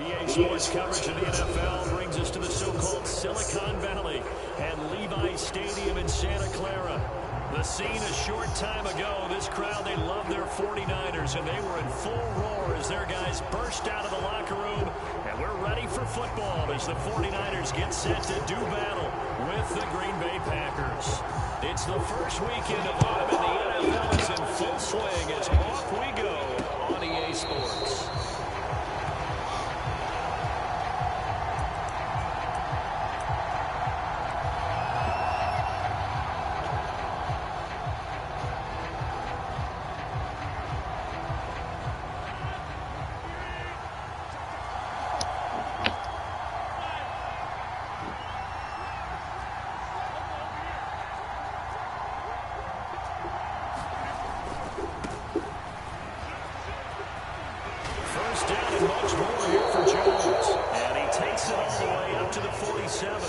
EA Sports coverage of the NFL brings us to the so-called Silicon Valley and Levi Stadium in Santa Clara. The scene a short time ago, this crowd, they love their 49ers, and they were in full roar as their guys burst out of the locker room. And we're ready for football as the 49ers get set to do battle with the Green Bay Packers. It's the first weekend of autumn, and the NFL is in full swing as off we go on EA Sports. Much more here for Jones, and he takes it all the way up to the 47.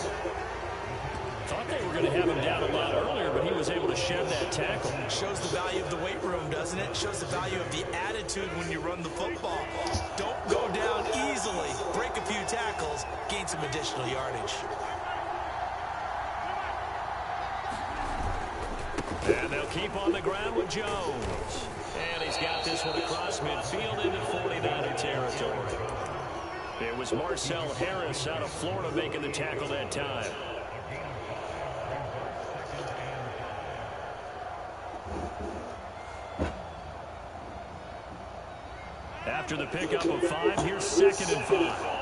Thought they were going to have him down a lot earlier, but he was able to shed that tackle. Shows the value of the weight room, doesn't it? Shows the value of the attitude when you run the football. Don't go down easily. Break a few tackles, gain some additional yardage. And they'll keep on the ground with Jones. And he's got this one across midfield into 49er territory. It was Marcel Harris out of Florida making the tackle that time. After the pickup of 5, here's 2nd and 5.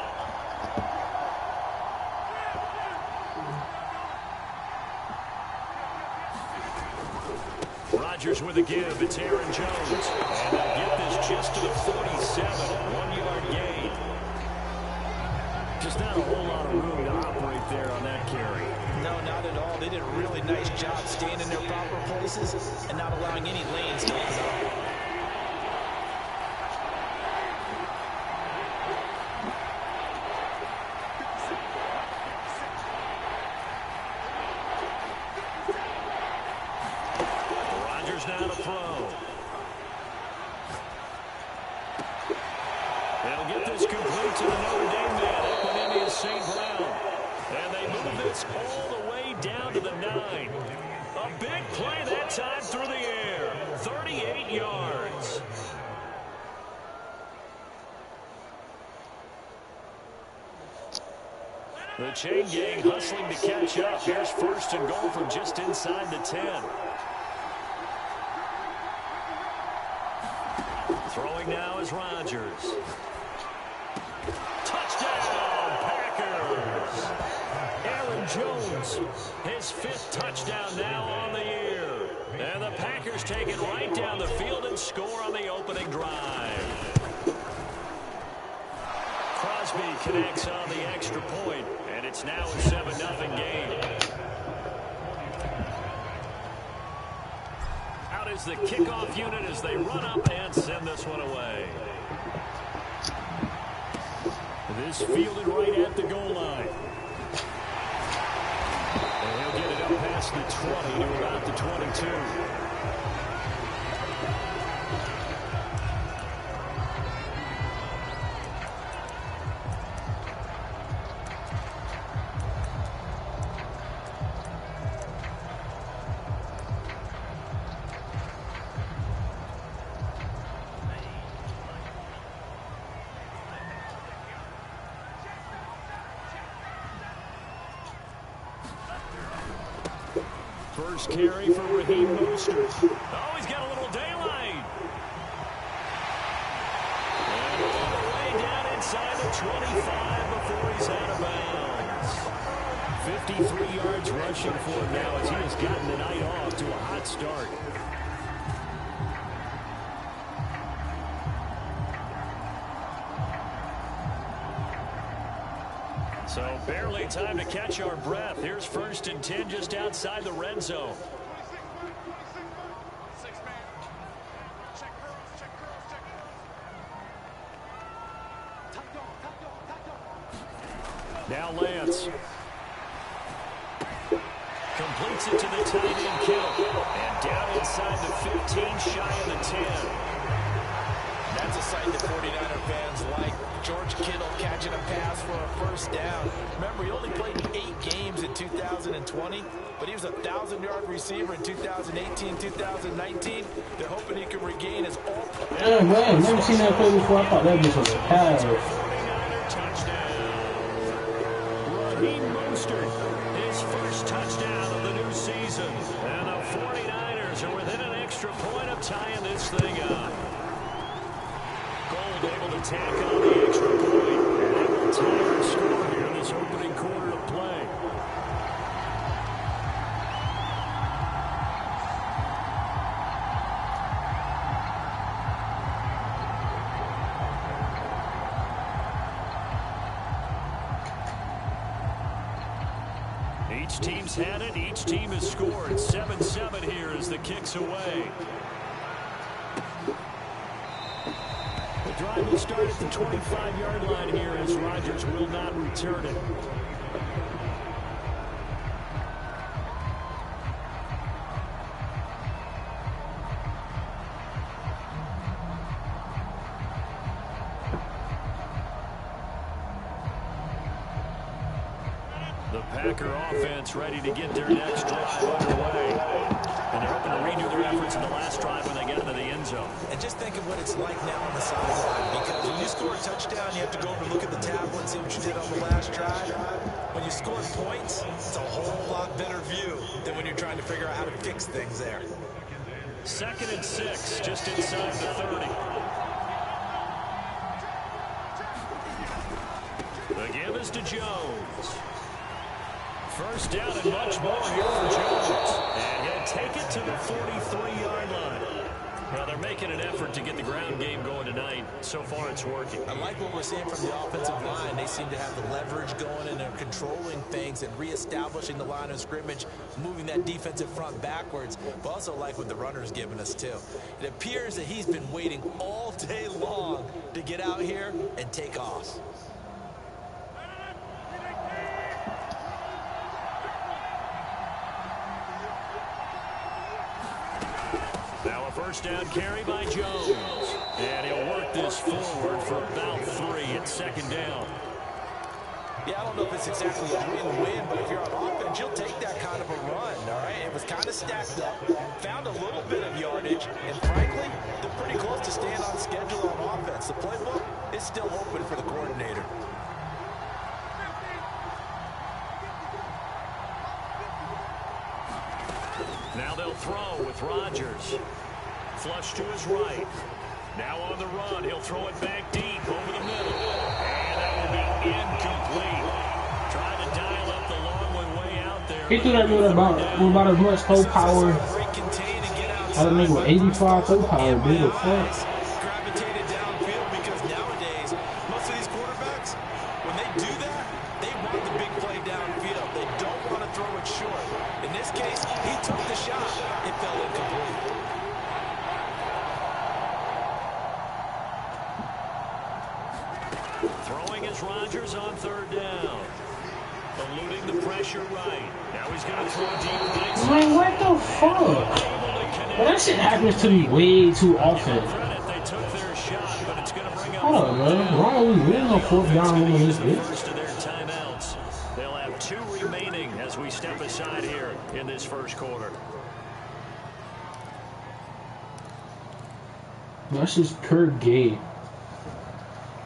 Rodgers with a give. It's Aaron Jones. And they'll get this just to the 47. 1-yard gain. Just not a whole lot of room to operate there on that carry. No, not at all. They did a really nice job staying in their proper places and not allowing any lanes to open up. Now to throw. They'll get this complete to the Notre Dame man. That went into St. Brown. And they move this all the way down to the 9. A big play that time through the air. 38 yards. The chain gang hustling to catch up. Here's 1st and goal from just inside the 10. Throwing now is Rodgers. Touchdown, Packers! Aaron Jones, his 5th touchdown now on the year. And the Packers take it right down the field and score on the opening drive. Crosby connects on the extra point, and it's now a 7-0 game. Is the kickoff unit as they run up and send this one away. This fielded right at the goal line. And he'll get it up past the 20 to about the 22. First carry for Raheem Mostert. Oh, he's got a little daylight. And all the way down inside the 25 before he's out of bounds. 53 yards rushing for him now as he has gotten the night off to a hot start. So barely time to catch our breath. Here's 1st and 10 just outside the red zone. Now Lance. Completes it to the tight end Kittle. And down inside the 15, shy of the 10. That's a sight that 49er fans like. George Kittle catching catching a pass for a first down. Remember, he only played in 8 games in 2020, but he was a 1,000-yard receiver in 2018, 2019. They're hoping he can regain his all-pro. Yeah, man, I've never seen that play before. I thought that was a pass. His first touchdown of the new season. And the 49ers are within an extra point of tying this thing up. Gold able to tack on the extra point. And it will tie our score here in this opening quarter of play. Each team's had it. Each team has scored. 7-7 here as the kick's away. The drive will start at the 25-yard line here as Rodgers will not return it. The Packer offense ready to get their next drive underway. And they're hoping to renew their efforts in the last drive when they get into the end zone. And just think of what it's like now on the sideline, because when you score a touchdown, you have to go over and look at the tablet and see what you did on the last drive. When you score points, it's a whole lot better view than when you're trying to figure out how to fix things there. 2nd and 6, just inside the 30. The give is to Jones. First down and much more here for Jones. And he'll take it to the 43-yard line. Well, they're making an effort to get the ground game going tonight. So far, it's working. I like what we're seeing from the offensive line. They seem to have the leverage going, and they're controlling things and reestablishing the line of scrimmage, moving that defensive front backwards. But also like what the runner's giving us, too. It appears that he's been waiting all day long to get out here and take off. First down carry by Jones. And he'll work this forward for about 3 at 2nd down. Yeah, I don't know if it's exactly a win-win, but if you're on offense, you'll take that kind of a run, all right? It was kind of stacked up, found a little bit of yardage, and frankly, they're pretty close to staying on schedule on offense. The playbook is still open for the coordinator. Now they'll throw with Rodgers. Flush to his right. Now on the run, he'll throw it back deep over the middle. And that will be incomplete. Trying to dial up the long way out there. He threw that with about as much toe power. I don't think with 85 toe power, dude. Gravitated downfield because nowadays, most of these quarterbacks, when they do that, they want the big play downfield. They don't want to throw it short. In this case, he took the shot. It fell incomplete. Throwing is Rodgers on 3rd down. Eluding the pressure right. Now he's going to throw deep right. Man, what the fuck? Well, that shit happens to me way too often. They took their shot, but it's going to bring up. Hold on, man. Why are we winning on 4th down when this bitch? First of their timeouts. They'll have 2 remaining as we step aside here in this first quarter. That's just pure gay.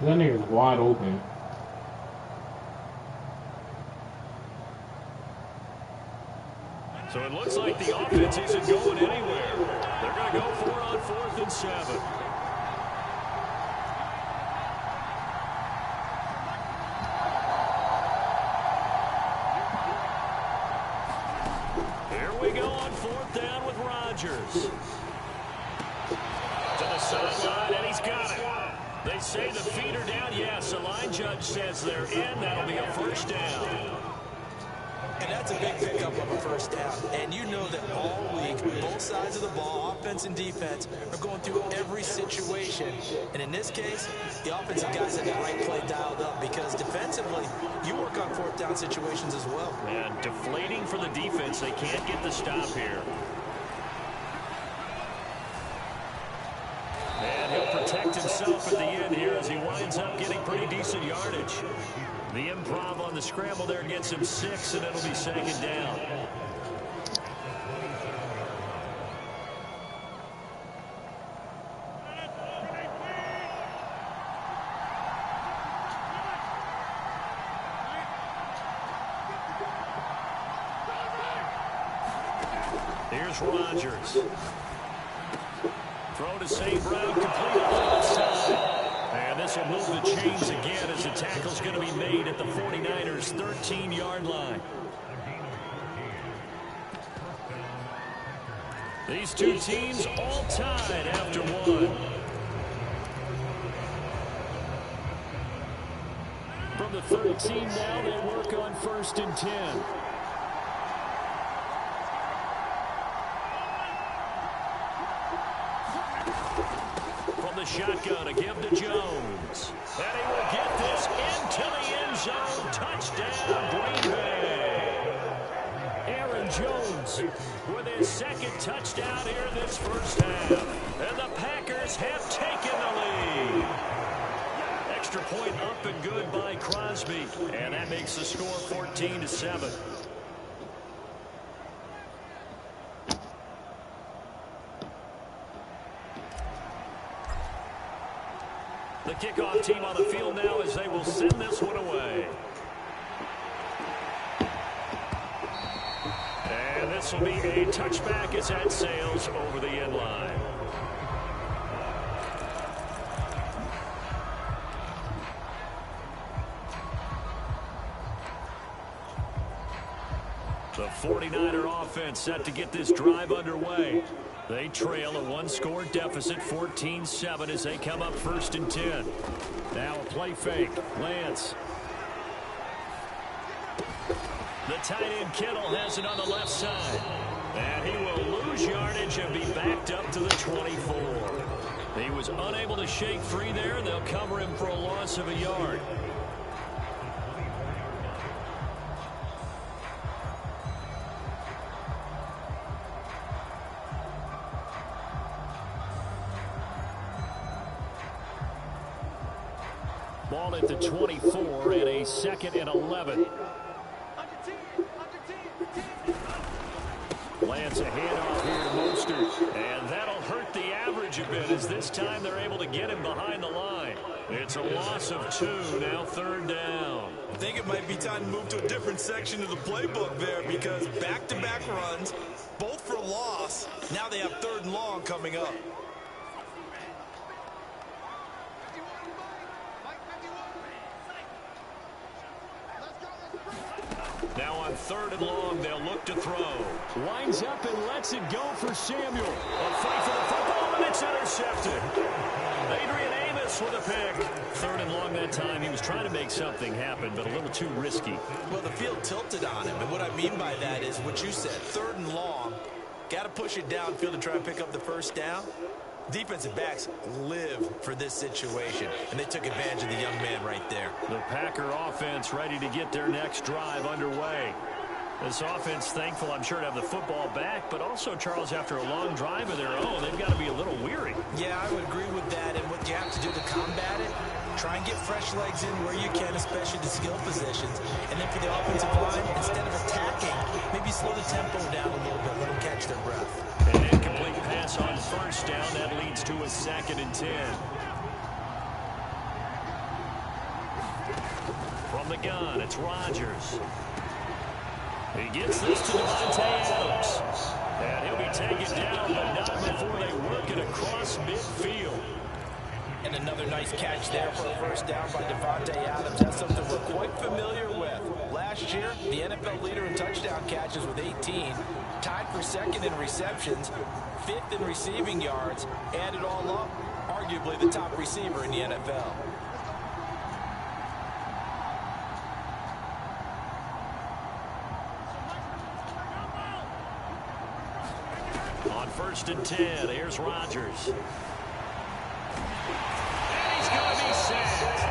That nigga's wide open. So it looks like the offense isn't going anywhere. They're going to go for it on 4th and 7. Here we go on 4th down with Rodgers. To the sideline, and he's got it. They say the feet are down. Yes, the line judge says they're in. That'll be a first down. And that's a big pickup of a first down. And you know that all week, both sides of the ball, offense and defense, are going through every situation. And in this case, the offensive guys have the right play dialed up because defensively, you work on 4th down situations as well. And deflating for the defense. They can't get the stop here. And he'll protect protect himself at the end here as he winds up getting pretty decent yardage. The improv on the scramble there gets him 6, and it'll be 2nd down. Here's Rodgers. Throw to St. Brown, complete on the side. And this will move the chains again as the tackle's going to be made at the 49ers' 13-yard line. These two teams all tied after one. From the 13 now, they work on 1st and 10. Shotgun to give to Jones. And he will get this into the end zone. Touchdown, Green Bay. Aaron Jones with his 2nd touchdown here in this first half. And the Packers have taken the lead. Extra point up and good by Crosby. And that makes the score 14-7. The kickoff team on the field now as they will send this one away. And this will be a touchback as that sails over the end line. The 49er offense set to get this drive underway. They trail a 1-score deficit, 14-7, as they come up 1st and 10. Now a play fake. Lance. The tight end Kittle has it on the left side. And he will lose yardage and be backed up to the 24. He was unable to shake free there. They'll cover him for a loss of a yard. Ball at the 24 and a 2nd and 11. Lance a handoff here to Mostert. And that'll hurt the average a bit as this time they're able to get him behind the line. It's a loss of 2, now 3rd down. I think it might be time to move to a different section of the playbook there because back-to-back runs, both for loss. Now they have 3rd and long coming up. Now on 3rd and long, they'll look to throw. Winds up and lets it go for Samuel. A fight for the football, and it's intercepted. Adrian Amos with a pick. 3rd and long that time. He was trying to make something happen, but a little too risky. Well, the field tilted on him, and what I mean by that is what you said. 3rd and long, got to push it downfield to try and pick up the 1st down. Defensive backs live for this situation, and they took advantage of the young man right there. The Packer offense ready to get their next drive underway. This offense thankful, I'm sure, to have the football back, but also, Charles, after a long drive of their own, they've got to be a little weary. Yeah, I would agree with that, and what you have to do to combat it, try and get fresh legs in where you can, especially the skill positions. And then for the offensive line, instead of attacking, maybe slow the tempo down a little bit, let them catch their breath. An incomplete pass on 1st down. That leads to a 2nd and 10. From the gun, it's Rodgers. He gets this to Devontae Adams. And he'll be taken down, but not before they work it across midfield. And another nice catch there for a 1st down by Devontae Adams. That's something we're quite familiar with. Last year, the NFL leader in touchdown catches with 18. Tied for 2nd in receptions, 5th in receiving yards. Add it all up, arguably the top receiver in the NFL. On 1st and 10, here's Rodgers. And he's going to be sacked.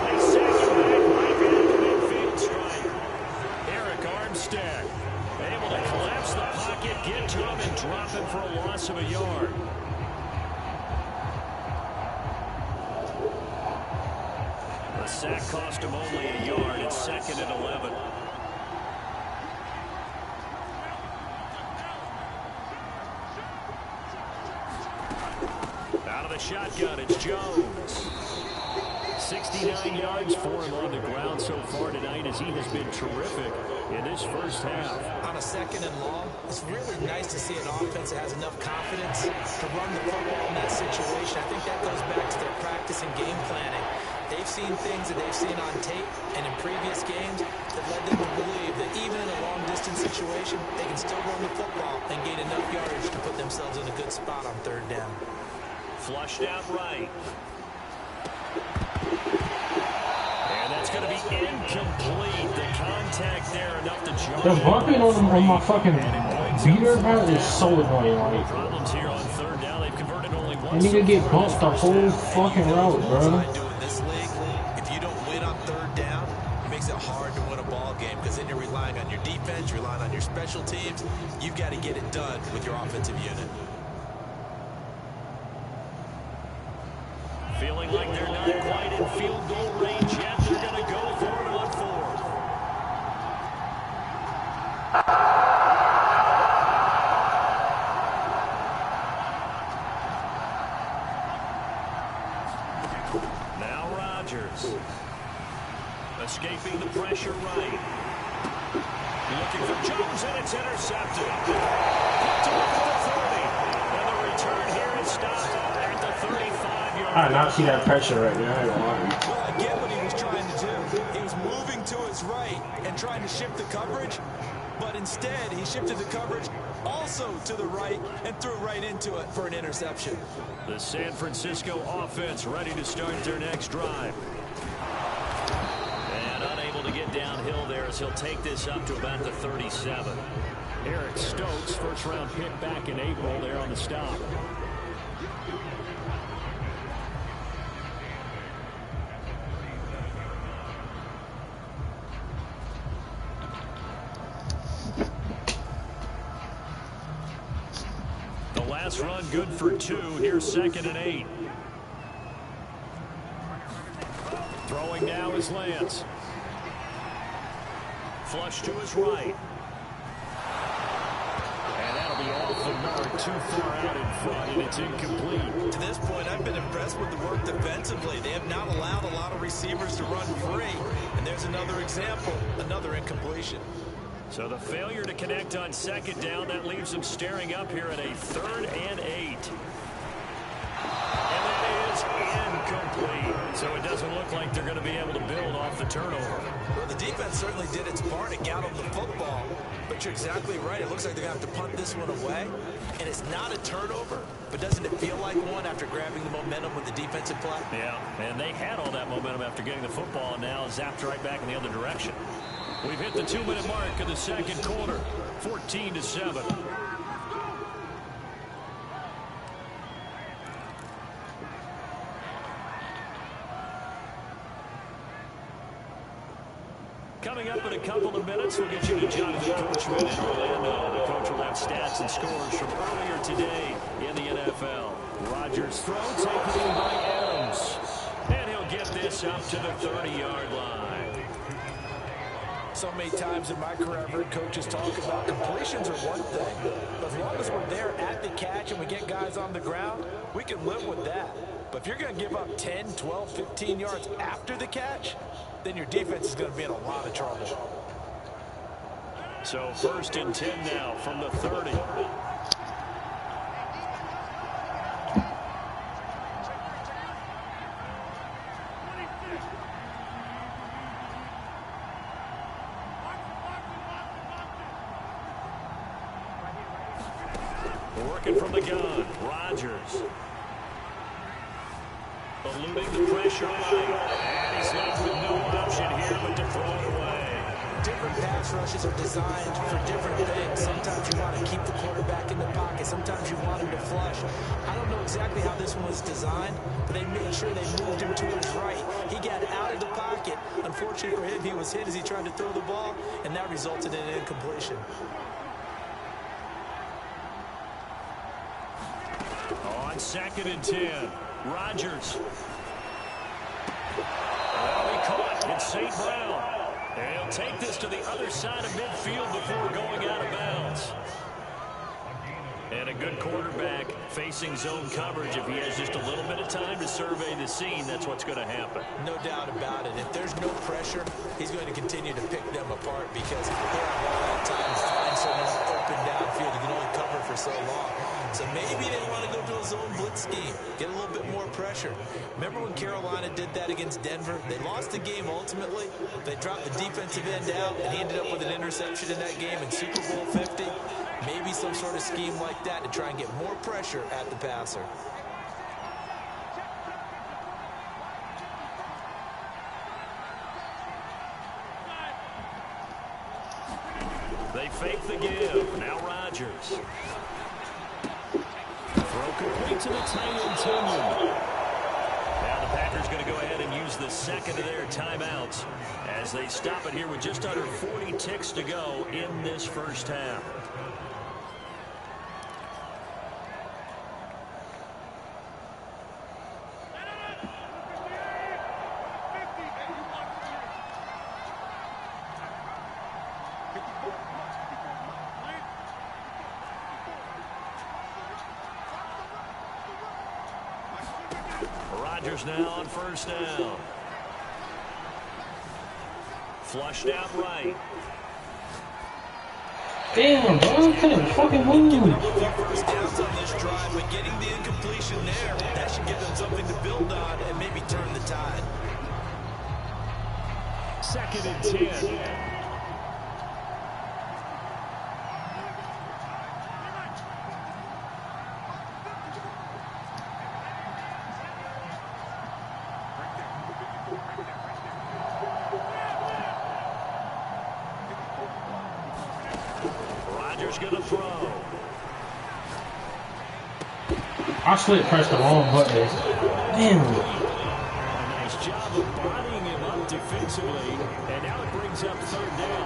They sack him back right at the midfield stripe. Eric Armstead able to collapse the pocket, get to him, and drop him for a loss of a yard. cost him only a yard. It's 2nd and 11. Out of the shotgun, it's Jones. 69 yards for him on the ground so far tonight as he has been terrific in this first half. On a 2nd and long, it's really nice to see an offense that has enough confidence to run the football in that situation. I think that goes back to their practice and game planning. They've seen things that they've seen on tape and in previous games that led them to believe that even in a long-distance situation, they can still run the football and gain enough yardage to put themselves in a good spot on 3rd down. Flushed out right. And that's going to be incomplete. The contact there enough to jump. The bumping on my fucking beater, bro, is so annoying. Like, problems here on 3rd down. They've converted only one. You need to get bumped the whole fucking route, bro. This league, if you don't win on 3rd down, it makes it hard to win a ball game because then you're relying on your defense, you're relying on your special teams. You've got to get it done with your offensive unit. Feeling like they're not quite in field goal range yet. They're going to go for it on 4th. Now Rodgers. Escaping the pressure right. Looking for Jones, and it's intercepted. Put to look at the 30. And the return here is stopped at the 35-yard. I did not see that pressure right there. Well, I get what he was trying to do. He was moving to his right and trying to shift the coverage, but instead he shifted the coverage also to the right and threw right into it for an interception. The San Francisco offense ready to start their next drive. And unable to get downhill there as he'll take this up to about the 37. Eric Stokes, first-round pick back in April there on the stop. The last run good for 2. Here's 2nd and 8. Throwing now is Lance. Flush to his right. And that'll be off the mark, too far out in front, and it's incomplete. To this point, I've been impressed with the work defensively. They have not allowed a lot of receivers to run free. And there's another example, another incompletion. So the failure to connect on 2nd down, that leaves them staring up here at a 3rd and 8. And that is incomplete. So it doesn't look like they're going to be able to build off the turnover. Well, the defense certainly did its part to get them the football. But you're exactly right. It looks like they're going to have to punt this one away. And it's not a turnover, but doesn't it feel like one after grabbing the momentum with the defensive play? Yeah, and they had all that momentum after getting the football, and now zapped right back in the other direction. We've hit the 2-minute mark of the 2nd quarter, 14-7. Coming up in a couple of minutes, we'll get you to Jonathan Coachman in Orlando. The coach will have stats and scores from earlier today in the NFL. Rodgers' throw taken in by Adams. And he'll get this up to the 30-yard line. So many times in my career, I've heard coaches talk about completions are one thing. But as long as we're there at the catch and we get guys on the ground, we can live with that. But if you're going to give up 10, 12, 15 yards after the catch, then your defense is going to be in a lot of trouble. So 1st and 10 now from the 30. Working from the gun, Rodgers. Eluding the pressure right. And he's left with no option here but to throw it away. Different pass rushes are designed for different things. Sometimes you want to keep the quarterback in the pocket. Sometimes you want him to flush. I don't know exactly how this one was designed, but they made sure they moved him to his right. He got out of the pocket. Unfortunately for him, he was hit as he tried to throw the ball, and that resulted in an incompletion. On 2nd and 10, Rodgers. Well, he caught. it's St. Brown. And he'll take this to the other side of midfield before going out of bounds. And a good quarterback facing zone coverage. If he has just a little bit of time to survey the scene, that's what's going to happen. No doubt about it. If there's no pressure, he's going to continue to pick them apart because they're at times find someone open downfield. You can only cover for so long. So maybe they want to go to a zone blitz scheme, get a little bit more pressure. Remember when Carolina did that against Denver? They lost the game ultimately. They dropped the defensive end out, and he ended up with an interception in that game in Super Bowl 50. Maybe some sort of scheme like that to try and get more pressure at the passer. They fake the give. Now Rodgers. Throw complete to the tight end, Xing. Now the Packers going to go ahead and use the second of their timeouts as they stop it here with just under 40 ticks to go in this first half. Rodgers now on first down. Flushed out right. Damn, bro, couldn't fucking move. First downs on this drive, but getting the incompletion there, that should give them something to build on and maybe turn the tide. 2nd and 10. Going to throw. I slid pressed the wrong button. Damn. A nice job of bodying him up defensively, and now it brings up 3rd down.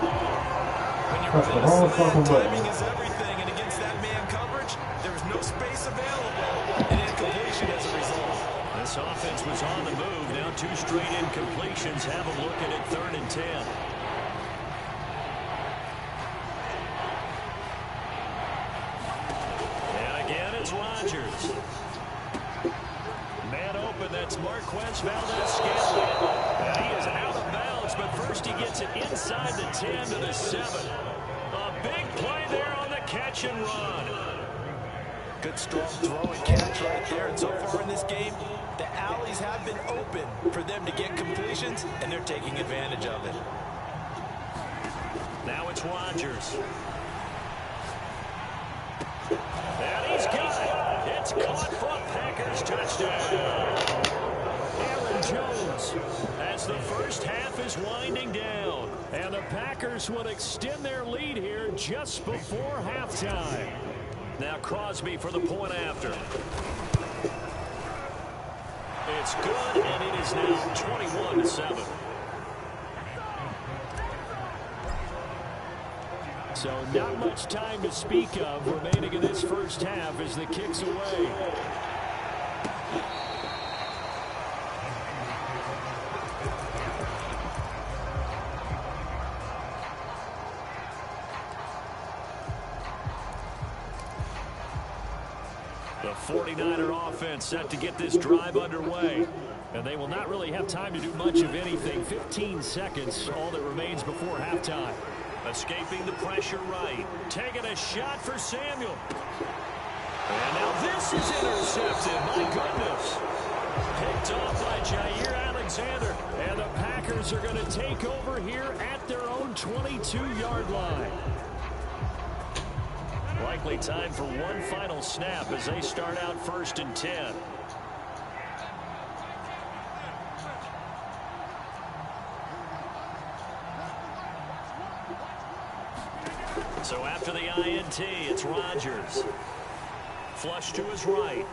When you're Press the wrong fucking button. timing is everything, and against that man coverage, there's no space available, and incompletion as a result. This offense was on the move. Now 2 straight incompletions. Have a look at it. 3rd and 10. Rodgers. Man open, that's Marquez Valdez-Scantling. And he is out of bounds, but first he gets it inside the 10 to the 7. A big play there on the catch and run. Good strong throw and catch right there. And so far in this game, the alleys have been open for them to get completions, and they're taking advantage of it. Now it's Rodgers. And he's got it. It's caught for a Packers touchdown. Aaron Jones as the first half is winding down. And the Packers will extend their lead here just before halftime. Now Crosby for the point after. It's good, and it is now 21-7. So not much time to speak of remaining in this first half as the kick's away. The 49er offense set to get this drive underway. And they will not really have time to do much of anything. 15 seconds, all that remains before halftime. Escaping the pressure right. Taking a shot for Samuel. And now this is intercepted. My goodness. Picked off by Jair Alexander. And the Packers are going to take over here at their own 22-yard line. Likely time for one final snap as they start out 1st and 10. So after the INT, it's Rodgers. Flush to his right.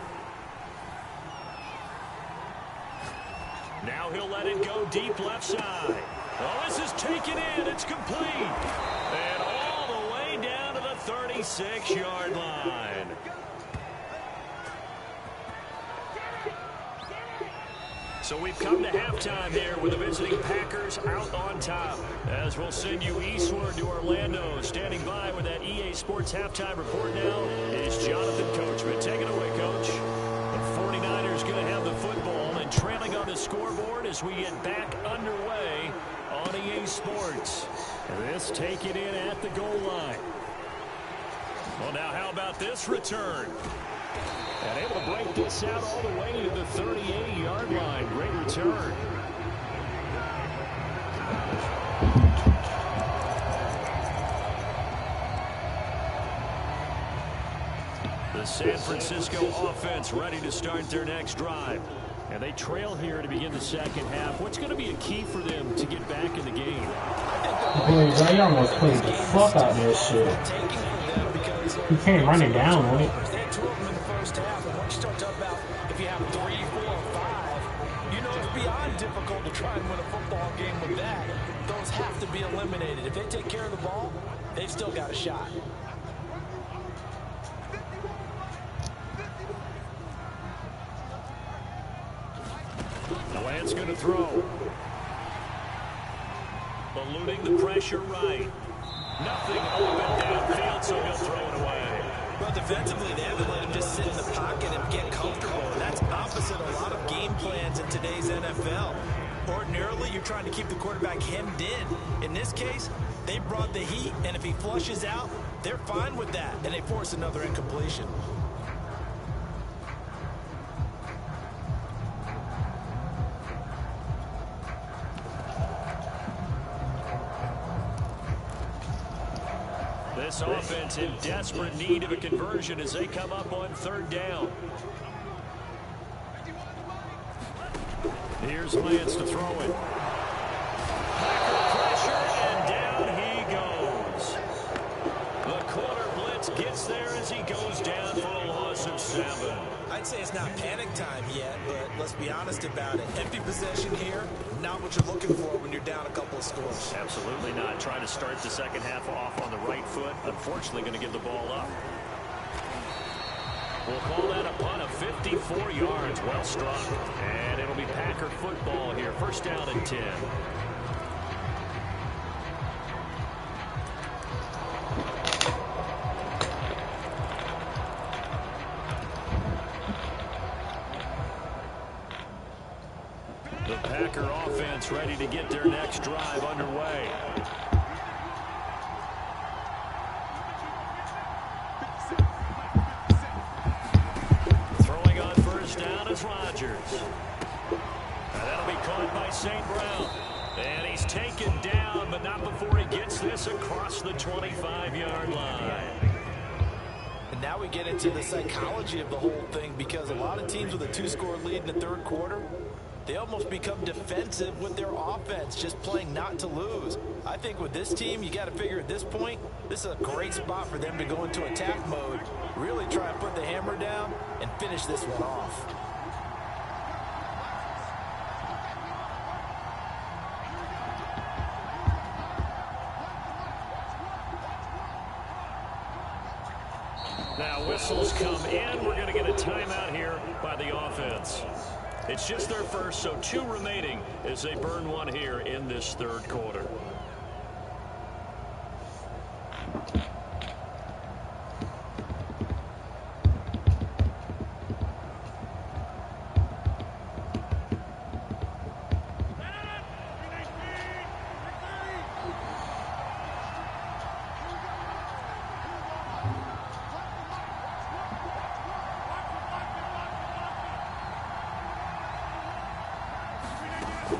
Now he'll let it go deep left side. Oh, this is taken in. It's complete. And all the way down to the 36-yard line. So we've come to halftime here with the visiting Packers out on top. As we'll send you eastward to Orlando. Standing by with that EA Sports halftime report now is Jonathan Coachman. Take it away, Coach. The 49ers going to have the football and trailing on the scoreboard as we get back underway on EA Sports. This taken in at the goal line. Well, now how about this return? And able to break this out all the way to the 38-yard line. Great return. The San Francisco offense ready to start their next drive. And they trail here to begin the second half. What's going to be a key for them to get back in the game? Boy, Zay almost played the fuck out of that shit. He came running down on it. If you have 3, 4, 5, you know it's beyond difficult to try and win a football game with that. Those have to be eliminated. If they take care of the ball, they've still got a shot. Lance going to throw. Eluding the pressure right. Nothing open downfield, so he'll throw it away. Well, defensively, they haven't let him just sit in the pocket and get comfortable. And that's opposite a lot of game plans in today's NFL. Ordinarily, you're trying to keep the quarterback hemmed in. In this case, they brought the heat, and if he flushes out, they're fine with that, and they force another incompletion. This offense in desperate need of a conversion as they come up on third down. Here's Lance to throw it. Packer pressure, and down he goes. The corner blitz gets there as he goes down for a loss of 7. I'd say it's not panic time yet, but let's be honest about it. Empty possession here, not what you're looking for when you're down a couple of scores. Absolutely not. Trying to start the second half off on the right foot. Unfortunately, going to give the ball up. We'll call that a punt of 54 yards. Well struck. And it'll be Packer football here. First down and 10. The Packer offense ready to get their next drive underway. Throwing on first down is Rodgers. And that'll be caught by St. Brown. And he's taken down, but not before he gets this across the 25-yard line. And now we get into the psychology of the whole thing, because a lot of teams with a 2-score lead in the third quarter, they almost become defensive with their offense, just playing not to lose. I think with this team, you got to figure at this point, this is a great spot for them to go into attack mode, really try and put the hammer down and finish this one off. Now whistles come in. We're going to get a timeout here by the offense. It's just their first, so 2 remaining as they burn one here in this third quarter.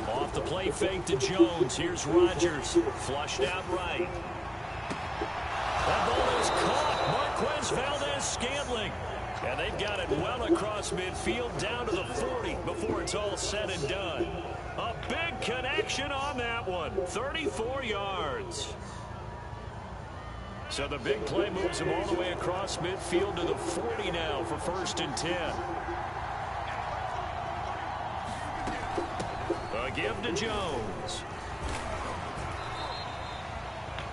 Off the play fake to Jones. Here's Rodgers. Flushed out right. That ball is caught. Marquez Valdez-Scantling. And they've got it well across midfield down to the 40 before it's all said and done. A big connection on that one. 34 yards. So the big play moves him all the way across midfield to the 40 now for 1st and 10. A give to Jones.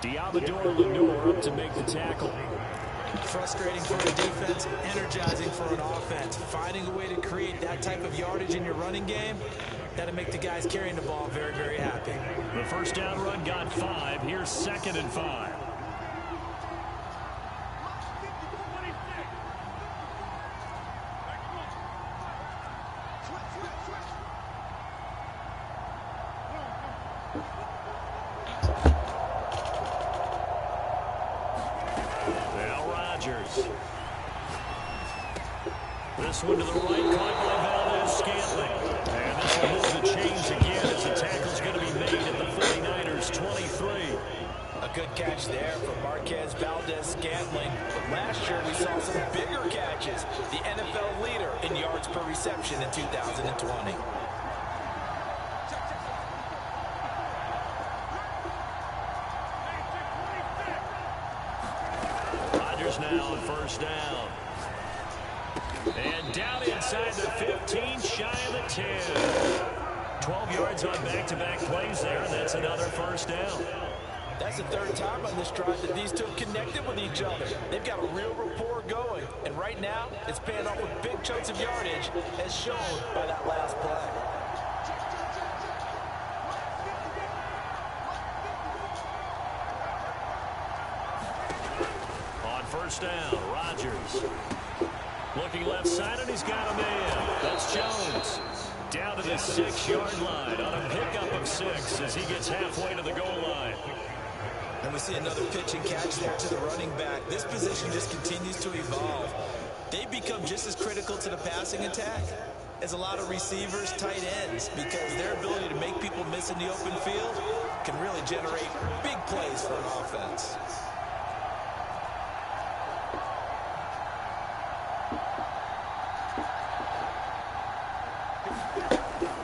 Diabador Lenore up to make the tackle. Frustrating for a defense, energizing for an offense. Finding a way to create that type of yardage in your running game, That'll make the guys carrying the ball very, very happy. The first down run got 5. Here's 2nd and 5. This one to the right, caught by Valdez-Scantling. And this will move the chains again as the tackle's going to be made at the 49ers' 23. A good catch there from Marquez Valdez-Scantling. But last year we saw some bigger catches. The NFL leader in yards per reception in 2020. Rodgers now on first down. And down inside the 15, shy of the 10. 12 yards on back-to-back plays there, and that's another first down. That's the third time on this drive that these two have connected with each other. They've got a real rapport going, and right now it's paying off with big chunks of yardage, as shown by that last play. On first down, Rodgers. Looking left side, and he's got a man. That's Jones. Down to the 6-yard line on a pickup of 6 as he gets halfway to the goal line. And we see another pitch and catch there to the running back. This position just continues to evolve. They become just as critical to the passing attack as a lot of receivers, tight ends, because their ability to make people miss in the open field can really generate big plays for an offense.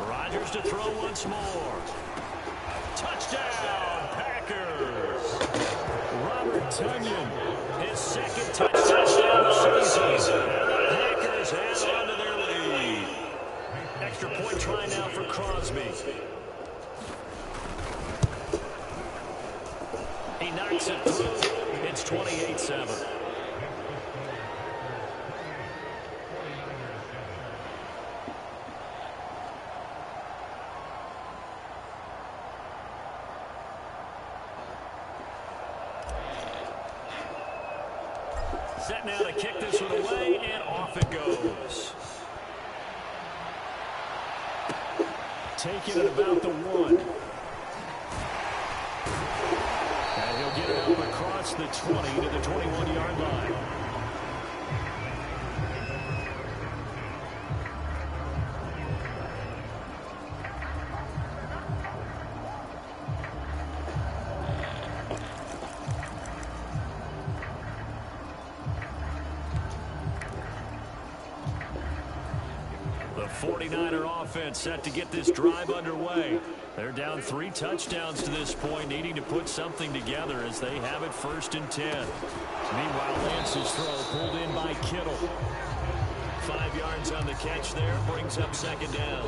Rodgers to throw once more. Touchdown, Packers. Robert Tonyan, his second touchdown of the season. And the Packers hang on to their lead. Extra point try now for Crosby. He knocks it through. It's 28-7. Set now to kick this one away, and off it goes. Taking it about the 1. And he'll get it out across the 20 to the 21-yard line. The 49er offense set to get this drive underway. They're down 3 touchdowns to this point, needing to put something together as they have it 1st and 10. Meanwhile, Lance's throw pulled in by Kittle. 5 yards on the catch there, brings up 2nd down.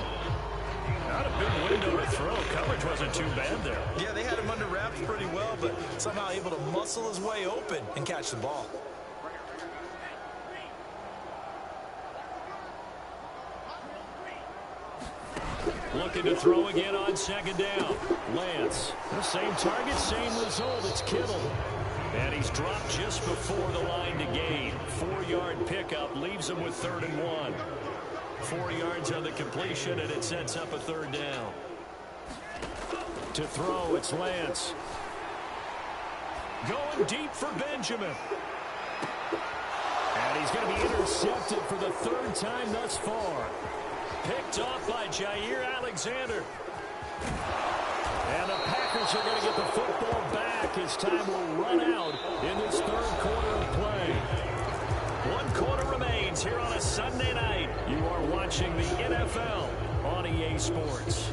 Not a big window to throw. Coverage wasn't too bad there. Yeah, they had him under wraps pretty well, but somehow able to muscle his way open and catch the ball. Looking to throw again on 2nd down. Lance, the same target, same result. It's Kittle. And he's dropped just before the line to gain. 4-yard pickup leaves him with 3rd and 1. 4 yards on the completion, and it sets up a 3rd down. To throw, it's Lance. Going deep for Benjamin. And he's going to be intercepted for the 3rd time thus far. Picked off by Jair Alexander. And the Packers are going to get the football back as time will run out in this 3rd quarter of play. 1 quarter remains here on a Sunday night. You are watching the NFL on EA Sports.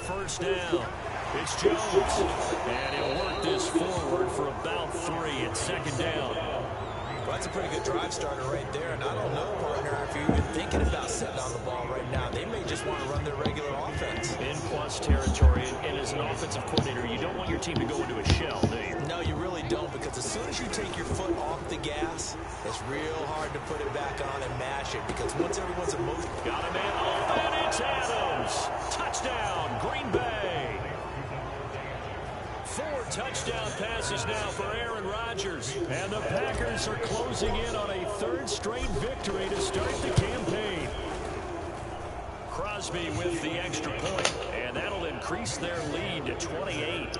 First down. It's Jones. And he'll work this forward for about 3 at 2nd down. Well, that's a pretty good drive starter right there, and I don't know, partner, if you're even thinking about setting on the ball right now. They may just want to run their regular offense. In plus territory, and as an offensive coordinator, you don't want your team to go into a shell, do you? No, you really don't, because as soon as you take your foot off the gas, it's real hard to put it back on and mash it, because once everyone's emotion... Got a man open, it's Adams. Touchdown, Green Bay. 4 touchdown passes now for Aaron Rodgers. And the Packers are closing in on a 3rd straight victory to start the campaign. Crosby with the extra point, and that'll increase their lead to 28.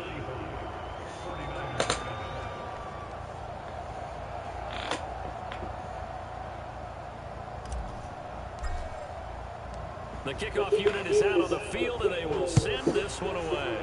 The kickoff unit is out on the field, and they will send this one away.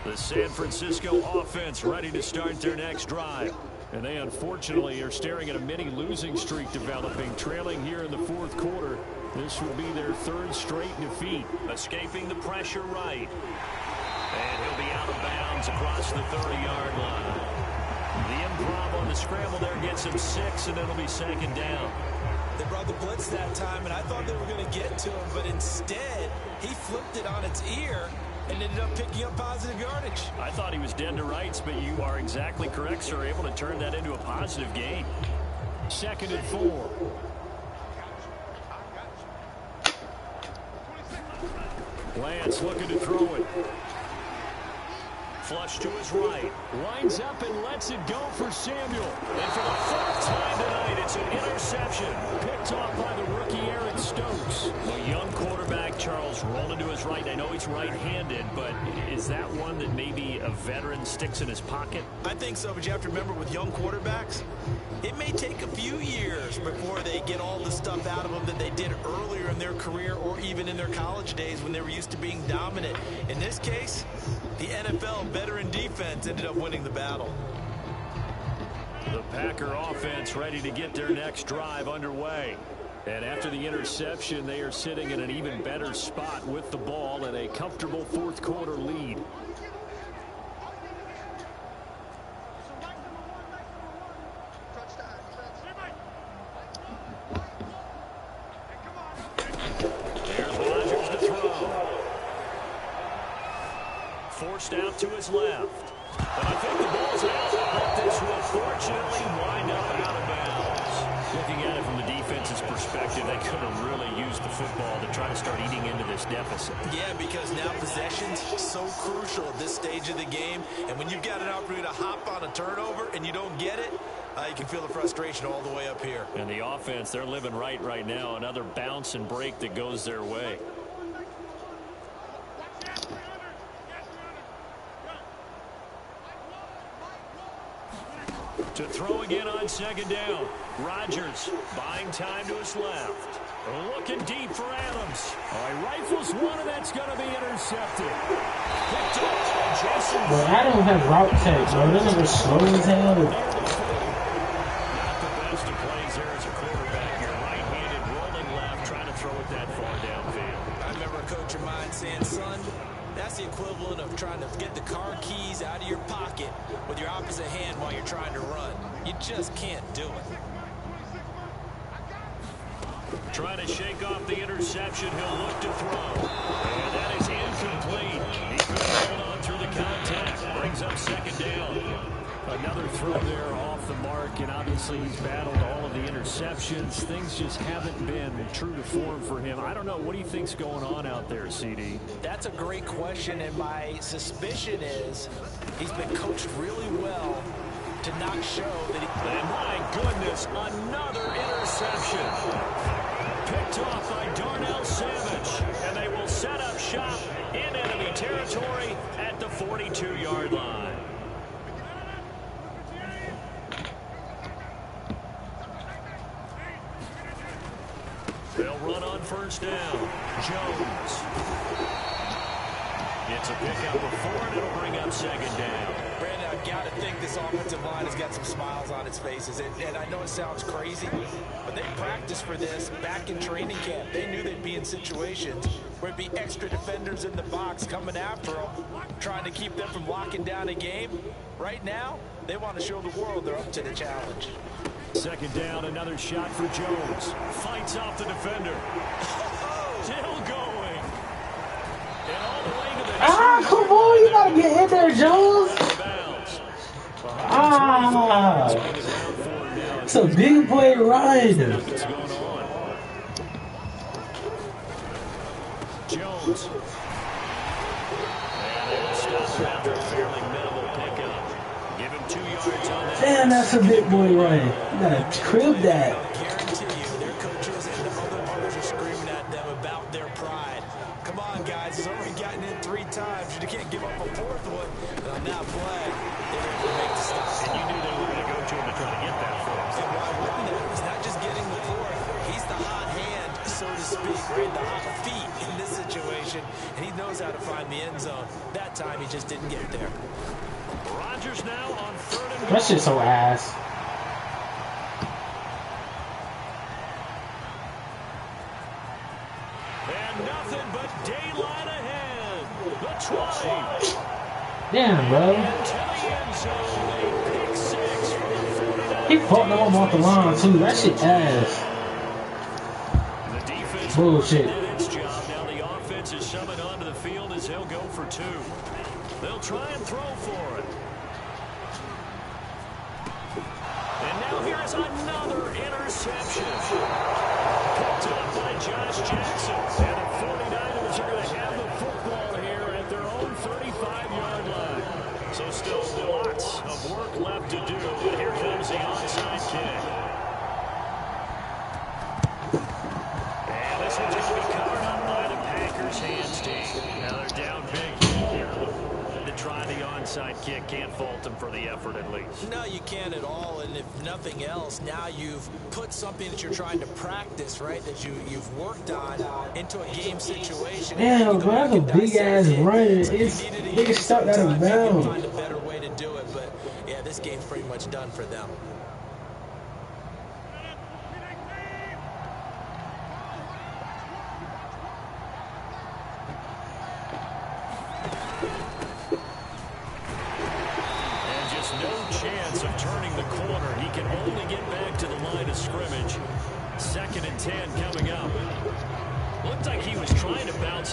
The San Francisco offense ready to start their next drive. And they unfortunately are staring at a mini losing streak developing, trailing here in the 4th quarter. This would be their 3rd straight defeat. Escaping the pressure right. And he'll be out of bounds across the 30-yard line. The improv on the scramble there gets him 6, and it'll be 2nd down. They brought the blitz that time, and I thought they were going to get to him, but instead, he flipped it on its ear and ended up picking up positive yardage. I thought he was dead to rights, but you are exactly correct, sir. Able to turn that into a positive gain. 2nd and 4. Lance looking to throw it. Flush to his right. Lines up and lets it go for Samuel. And for the 4th time tonight, it's an interception. Picked off by the rookie Aaron Stokes. A young quarterback, Charles, rolling to his right. I know he's right-handed, but is that one that maybe a veteran sticks in his pocket? I think so, but you have to remember with young quarterbacks, it may take a few years before they get all the stuff out of them that they did earlier in their career or even in their college days when they were used to being dominant. In this case, the NFL veteran defense ended up winning the battle. The Packer offense ready to get their next drive underway. And after the interception, they are sitting in an even better spot with the ball and a comfortable 4th quarter lead. There's Rodgers to throw. Forced out to his left. And I think the ball's out, but this will fortunately wind up out of bounds. Looking at it from the defense's perspective, they could have really used the football to try to start eating into this deficit. Yeah, because now possession's so crucial at this stage of the game. And when you've got an opportunity to hop on a turnover and you don't get it, you can feel the frustration all the way up here. And the offense, they're living right now. Another bounce and break that goes their way. To throw again on 2nd down. Rodgers buying time to his left. Looking deep for Adams. He rifles one, and that's going to be intercepted. Picked up by Jason. Well, Adams has route takes, bro. Doesn't just slow his hand. Not the best of plays there as a quarterback. You're right-handed, rolling left, trying to throw it that far downfield. I remember a coach of mine saying, son, that's the equivalent of trying to get the car keys out of your pocket with your opposite hand while you're trying to run. You just can't do it. Trying to shake off the interception. He'll look to throw. And that is incomplete. He couldn't hold on through the contact. Brings up 2nd down. Another throw there off the mark, and obviously he's battled all of the interceptions. Things just haven't been true to form for him. I don't know. What do you think's going on out there, CD? That's a great question, and my suspicion is he's been coached really well to not show that he... And my goodness, another interception. Picked off by Darnell Savage, and they will set up shop in enemy territory at the 42-yard line. They'll run on 1st down. Jones. It's a pickup of 4, and it'll bring up second down. Brandon, I've got to think this offensive line has got some smiles on its faces. And I know it sounds crazy, but they practiced for this back in training camp. They knew they'd be in situations where it'd be extra defenders in the box coming after them, trying to keep them from locking down a game. Right now, they want to show the world they're up to the challenge. Second down, another shot for Jones. Fights off the defender. Still going. And all the way to the come on, you gotta get in there, Jones. It's a big boy ride. Jones. And they will stop after a fairly minimal pickup. Give him 2 yards on that. Damn, that's a big boy ride. You gotta crib that. I guarantee you, their coaches and the other owners are screaming at them about their pride. Come on, guys. It's already gotten in 3 times. You can't give up a 4th one. And on that play, they were able to make the stop. And you knew they were going to go to him to try to get that 4th. And why wouldn't they? He's not just getting the 4th. He's the hot hand, so to speak, right? The hot feet in this situation. And he knows how to find the end zone. That time, he just didn't get there. Rodgers now on 3rd and goal. That shit's so ass. And nothing but daylight ahead. The 20. Damn, bro. Into the end zone. A pick 6 from the 49. He fucked them off the line, too. That shit ass. The defense Bullshit. did its job. Now the offense is summoned onto the field as they'll go for 2. They'll try and throw for it. And now here is another interception. Picked up by Josh Jackson. And the 49ers are going to have the football here at their own 35-yard line. So still lots of work left to do. And here comes the onside kick. And this one's going to be covered up by the Packers hands team. Now they're down big here. To try the onside kick, can't fault them for the effort at least. No, you can't at all. And if nothing else, now you've put something that you're trying to practice, right, that you've worked on into a game situation. Damn, bro, that's a big ass run. It's nigga stuck out of bounds. Find a better way to do it, but yeah, this game's pretty much done for them.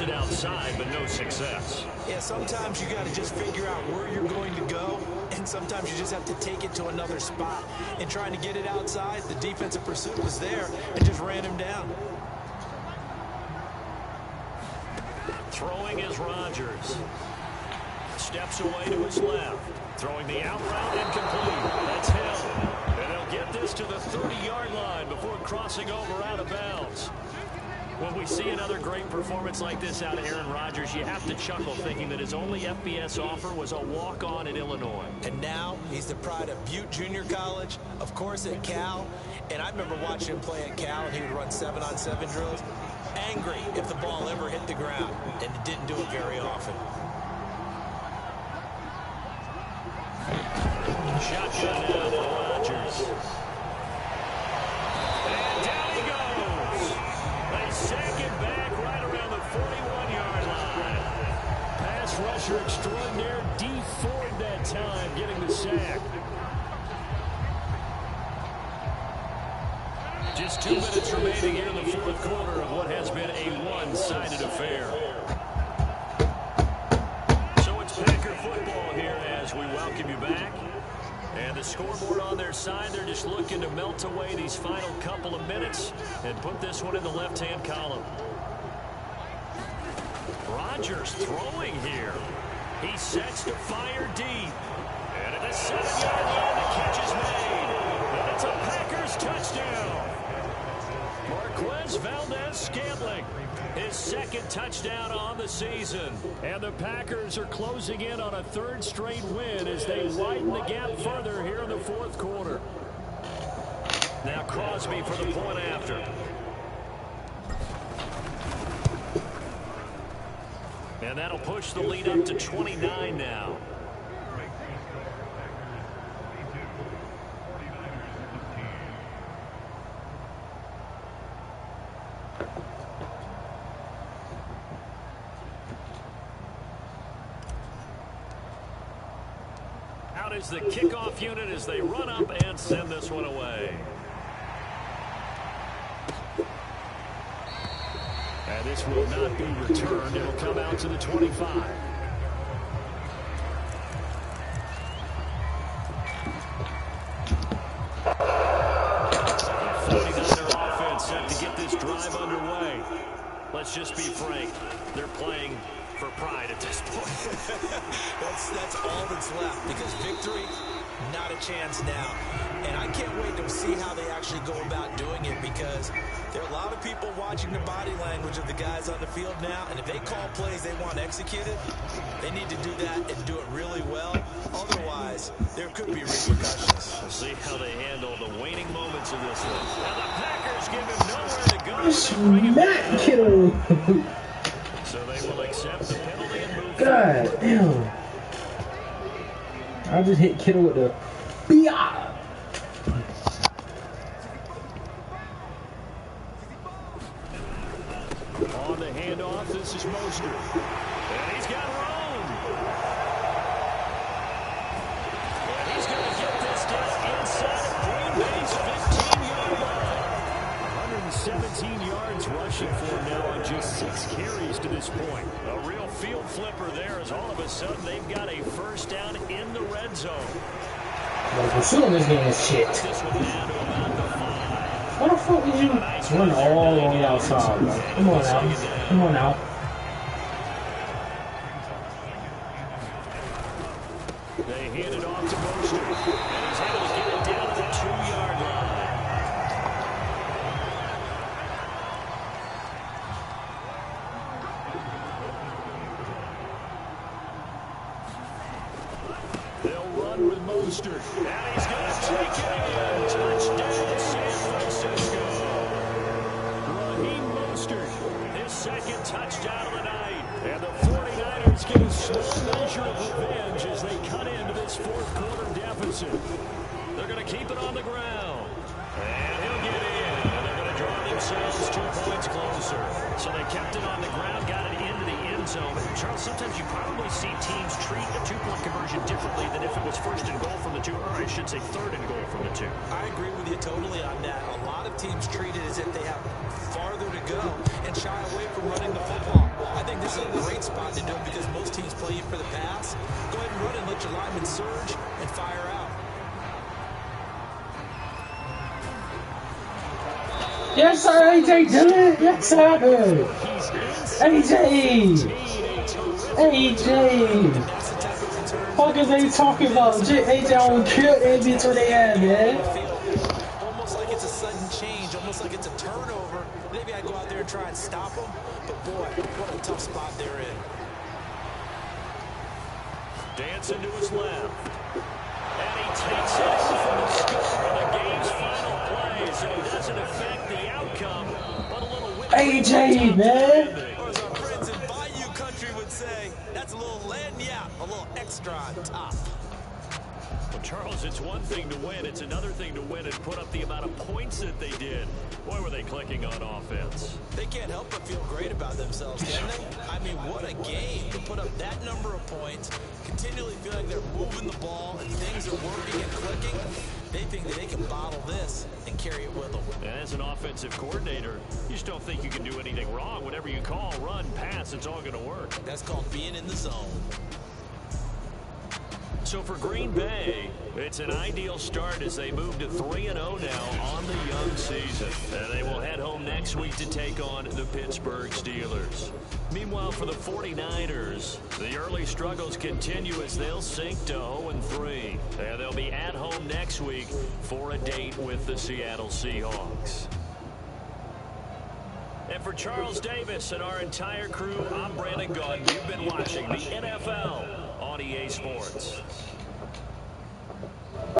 It outside, but no success. Yeah, sometimes you got to just figure out where you're going to go, and sometimes you just have to take it to another spot. And trying to get it outside, the defensive pursuit was there and just ran him down. Throwing is Rodgers. Steps away to his left. Throwing the out route incomplete. That's Hill. And they'll get this to the 30-yard line before crossing over out of bounds. When we see another great performance like this out of Aaron Rodgers, you have to chuckle thinking that his only FBS offer was a walk-on in Illinois. And now he's the pride of Butte Junior College, of course at Cal. And I remember watching him play at Cal, and he would run 7-on-7 drills. Angry if the ball ever hit the ground, and it didn't do it very often. Shotgun now for Rodgers. And down he goes. They sack it back right around the 41-yard line. Pass rusher extraordinaire, D Ford that time, getting the sack. Just 2 minutes remaining here in the fourth quarter of what has been a one-sided affair. So it's Packer football here as we welcome you back. And the scoreboard on their side, they're just looking to melt away these final couple of minutes and put this one in the left-hand column. Rodgers throwing here. He sets to fire deep. And at the 7-yard line, the catch is made. And it's a Packers touchdown. Marquez Valdez-Scantling, his second touchdown on the season. And the Packers are closing in on a third straight win as they widen the gap further here in the fourth quarter. Now Crosby for the point after. And And that'll push the lead up to 29 now. Out is the kickoff unit as they run up and send this one away. And this will not be returned. It'll come out to the 25. The 49er offense set to get this drive underway. Let's just be frank. They're playing for pride at this point. that's all that's left, because victory, not a chance now. And I can't wait to see how they actually go about doing it, because there are a lot of people watching the body language of the guys on the field now, and if they call plays they want executed, they need to do that and do it really well. Otherwise, there could be repercussions. We'll see how they handle the waning moments of this one. Now the Packers give him nowhere to go. Smack Kittle. So they will accept the penalty and move God forward. damn. I just hit Kittle with the BIA. On the handoff, this is Mostert. And he's got room. And he's going to get this down inside of Green Bay's 15-yard line. 117 yards rushing for him now on just 6 carries to this point. A real field flipper there, as all of a sudden they've got a first down in the red zone. The pursuit in this game is shit. This one down to about the 5. What the fuck did you run all the way outside, bro? Come on now. Come on now. They hand it off to Mostert. And he's able to get it down to the 2-yard line. They'll run with Mostert. And he's going to take it in. Touchdown, San Francisco. Raheem Mostert, his second touchdown of the night. And the 49ers get a small measure of revenge as they cut into this fourth quarter deficit. They're going to keep it on the ground. And he'll get in. And they're going to draw themselves 2 points closer. So they kept it on the ground, got it into the end zone. Charles, sometimes you probably see teams treat a 2-point conversion differently than if it was first and goal from the 2, or I should say third and goal from the 2. I agree with you totally on that. A lot of teams treat it as if they have farther to go and shy away from running the football. I think this is a great spot to do it because most teams play you for the pass. Go ahead and run and let your linemen surge and fire out. Yes, sir, AJ, do it. Yes, sir. AJ. AJ. What is they talking about? AJ on kill that bitch with their ass, man. Almost like it's a sudden change, almost like it's a turnover. Maybe I go out there and try and stop them, but boy, what a tough spot they're in. Dancing to his left. And he takes it for the score. The game's final play, so it doesn't affect the outcome, but a little whip. AJ, man. Or as our friends in Bayou Country would say, that's a little lagniappe, a little extra on top. Well, Charles, it's one thing to win. It's another thing to win and put up the amount of points that they did. Boy, were they clicking on offense. They can't help but feel great about themselves, can they? I mean, what a game to put up that number of points, continually feeling they're moving the ball and things are working and clicking. They think that they can bottle this and carry it with them. And as an offensive coordinator, you just don't think you can do anything wrong. Whatever you call, run, pass, it's all going to work. That's called being in the zone. So for Green Bay, it's an ideal start as they move to 3-0 now on the young season. And they will head home next week to take on the Pittsburgh Steelers. Meanwhile, for the 49ers, the early struggles continue as they'll sink to 0-3. And they'll be at home next week for a date with the Seattle Seahawks. And for Charles Davis and our entire crew, I'm Brandon Gaudin. You've been watching the NFL on EA Sports.